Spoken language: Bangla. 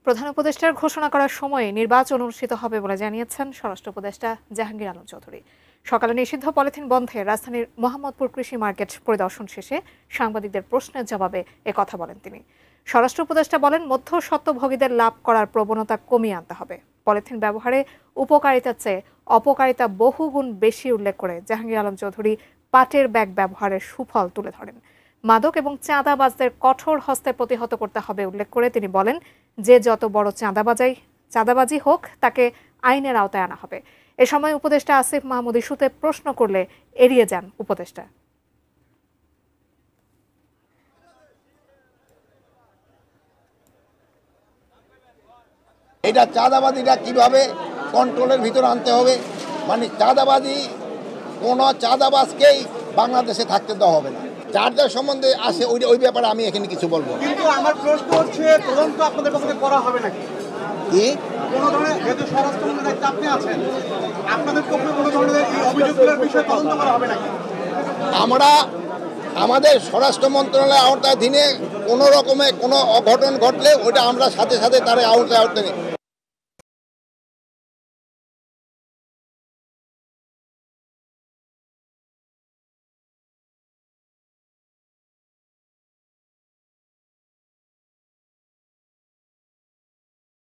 প্রধান উপদেষ্টার ঘোষণা করার সময় নির্বাচন অনুষ্ঠিত হবে বলে জানিয়েছেন স্বরাষ্ট্র উপদেষ্টা জাহাঙ্গীর আলম চৌধুরী। সকালে নিষিদ্ধ পলিথিন বন্ধে রাজধানীর মোহাম্মদপুর কৃষি মার্কেট পরিদর্শন শেষে সাংবাদিকদের প্রশ্নের জবাবে কথা বলেন তিনি। স্বরাষ্ট্র উপদেষ্টা বলেন, মধ্যস্বত্বভোগীদের লাভ করার প্রবণতা কমিয়ে আনতে হবে। পলিথিন ব্যবহারে উপকারিতার চেয়ে অপকারিতা বহুগুণ বেশি উল্লেখ করে জাহাঙ্গীর আলম চৌধুরী পাটের ব্যাগ ব্যবহারের সুফল তুলে ধরেন। মাদক এবং চাঁদাবাজদের কঠোর হস্তে প্রতিহত করতে হবে উল্লেখ করে তিনি বলেন, যে যত বড় চাঁদাবাজি হোক তাকে আইনের আওতায় আনা হবে। এ সময় উপদেষ্টা আসিফ মাহমুদ ইস্যুতে প্রশ্ন করলে এড়িয়ে যান উপদেষ্টা। এটা চাঁদাবাজিটা কিভাবে কন্ট্রোলের ভিতরে আনতে হবে, মানে কোনো চাঁদাবাজকেই বাংলাদেশে থাকতে দেওয়া হবে না। যার যার সম্বন্ধে আসে ওই ব্যাপারে আমি এখানে কিছু বলবো। কিন্তু আমার প্রশ্ন হচ্ছে, তদন্ত আপনাদের পক্ষে করা হবে নাকি? কি কোনো ধরনের, যেহেতু স্বরাষ্ট্রমন্ত্রীর দায়িত্বে আপনি আছেন, আপনাদের পক্ষে কোনো ধরনের এই অভিযোগগুলোর বিষয়ে তদন্ত করা হবে নাকি? আমরা আমাদের স্বরাষ্ট্র মন্ত্রণালয়ের আওতাধীনে কোনো রকমের কোনো অঘটন ঘটলে ওটা আমরা সাথে সাথে তার আওতায়